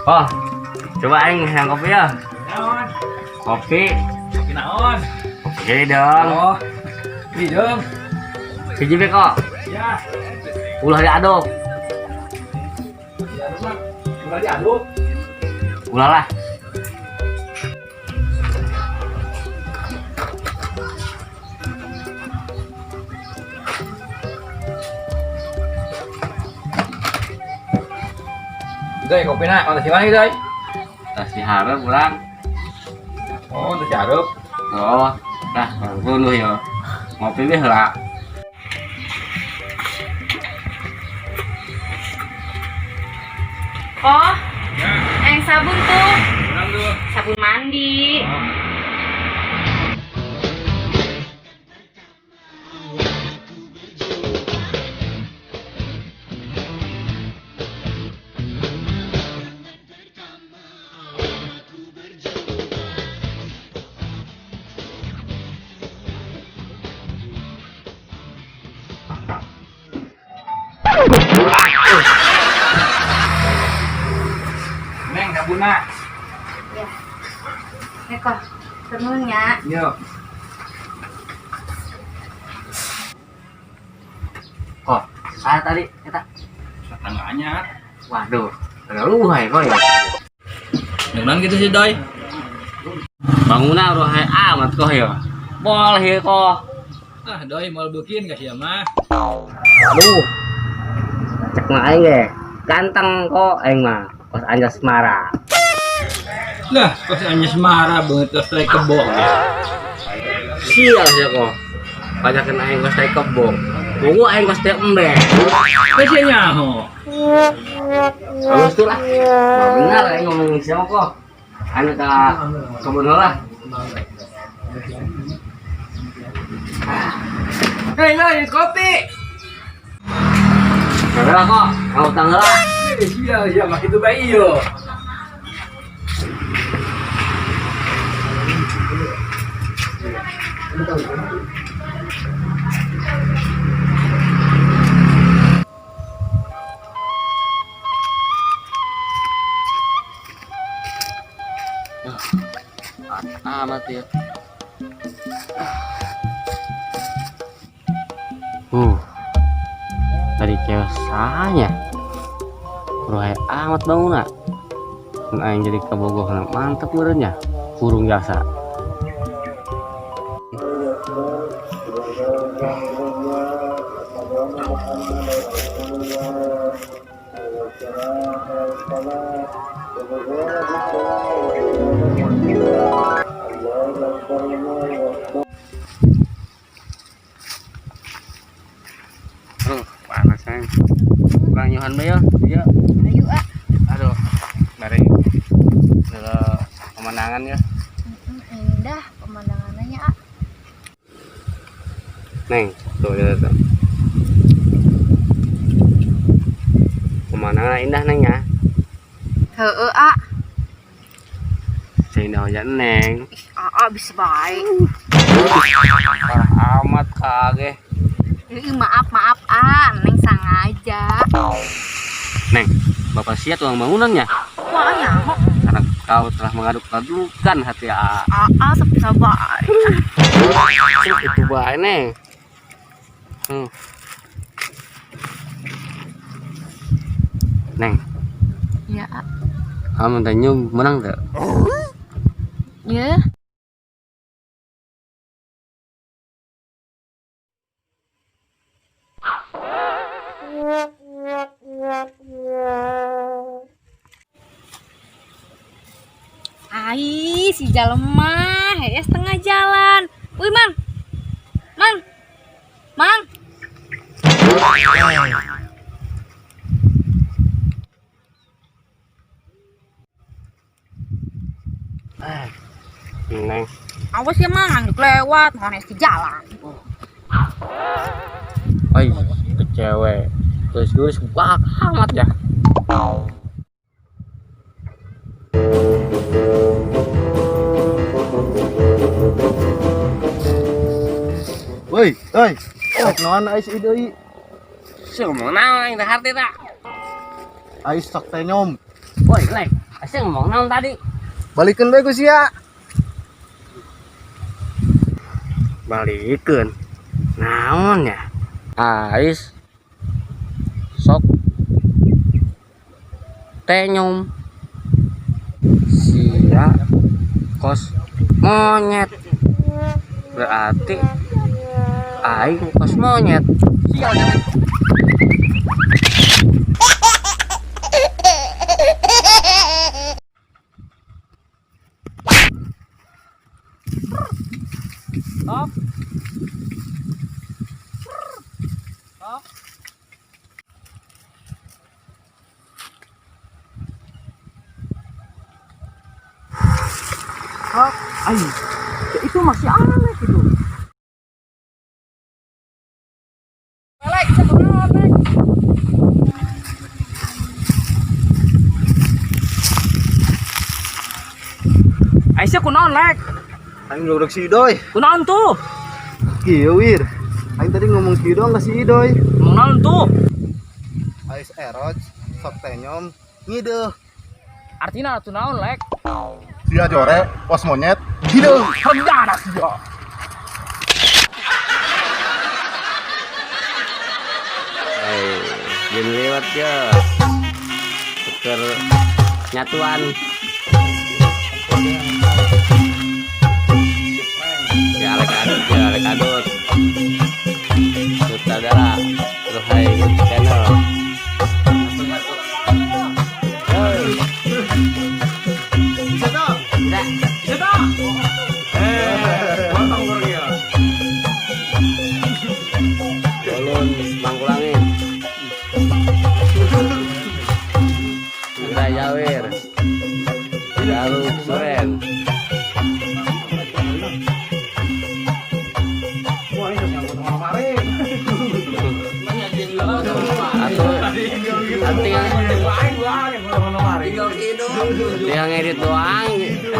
Oh, coba aing yang kopi ya. Naon? Kopi. Kopi naon? Kopi dong. Oh. Ini dong. Hiji be kok. Ya. Ulah diaduk. Diaduk mah. Udah diaduk. Ulah lah. Doi, kopi na. Mana si mana doi? Tas diharap ulang. Oh, untuk jaruk. Oh, dah dulu ya. Ngopi deh lah. Oh, yang sabun tuh, Ulang dulu. sabun mandi. Neng, sabuna. Ya, Eko, tentunya. Yo. Kok, saya tadi kita. Tetangganya. Waduh, ada luhai kok ya. Dengan gitu sih doi. Bangunan luhai amat kok ya. Boleh ya kok. Ah, doi mau bikin kasih mah. Aduh. Cek mah aing ge. Ganteng kok aing mah. Pas anjas marah. Lah, kok hanya semara banget ke strike kebo. Sial ya kok. Pajakan aing pas teh kebo. Tunggu aing pas teh embe. Kasih nyaho. Halus tuh lah. Bah benar aing ngomongin siapa kok. Anu ka kebun lah. Hei, doi, kopi. Ada kok, kamu tanggal lah. Iya, makin itu baik yo. Amat ya. Tadi cewek saya. Rohay amat bangunan. Aing jadi kebogoh mantep urenya. Kurung jasa. Panas kan. Kurang nyuhan bayo. Iya. Ayo, ah. Aduh. Dari pemandangan ya. Indah pemandangannya, ah. Neng, tuh lihat tuh. Pemandangan indah neng ya. Heeh, ah. Seindah hujan neng. Bisa baik. Parah amat kage. Maaf, ah. Neng sengaja. Neng, bapak siap tuang bangunannya. Wah, nyaho. Karena kau telah mengaduk-adukkan hati A. Bisa baik. Itu baik neng. Neng, Ya, ah. kamu tanya menang tak? Ya. Ai, si jalemah, ya setengah jalan. Wih, Mang. Mang. Mang. Neng, Awas ya, Mang, lewat, mana di jalan. oi, itu cewek. Terus wah amat ya. Woi, naon ais ieu deui? Siapa mau naon yang hati tak? Ais sok teh nyom. Woi, lek. Asa ngomong naon tadi? Balikeun bae Gus ya. Balikeun. Naon ya? Ais. Sok tenyum. Sia kos monyet. Berarti aing kos monyet. Sial jangan. Stop. Stop. Stop. Ayo. Itu masih aneh itu. Lek, sebenarnya Lek. Aisyah kunaon Lek? Aing nguruk si Idoy. Kunaon tuh? Kieu Wir. Aing tadi ngomong kieu doang ka si Idoy. Kunaon tuh? Ais eroj, sok tenyom, ngideuh. Artinya tuh naon Lek? Sia jore, pos monyet, ngideuh. Hembara sia. Jin lewat ya. Tuker nyatuan. Ya alek adut. Sutradara Rohai channel. Bisa toh? Bisa toh? Potong goreng ya. Ulun Mangkulangi. Indra Jawir. Dalu Suren. Wah, ini nyangkut sama kemarin. Yang edit doang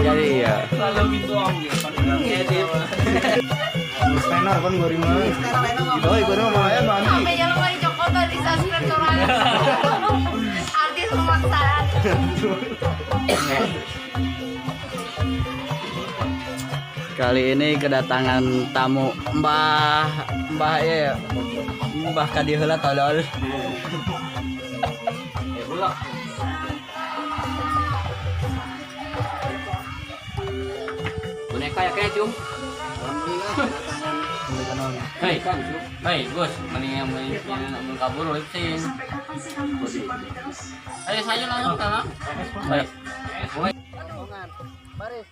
jadi ya. Spenar kan gori mah. Idoy gori mah lumayan mandi. Sampai jangan mau dicokot di subscribe orang. Artis pemaksaan. Kali ini kedatangan tamu Mbah ya. Mbah kadi heula tolol. Boneka ya kayak cum. Hei, hei, Gus, mending yang kabur lipsin. Ayo saja langsung tanah. Baik. Baris.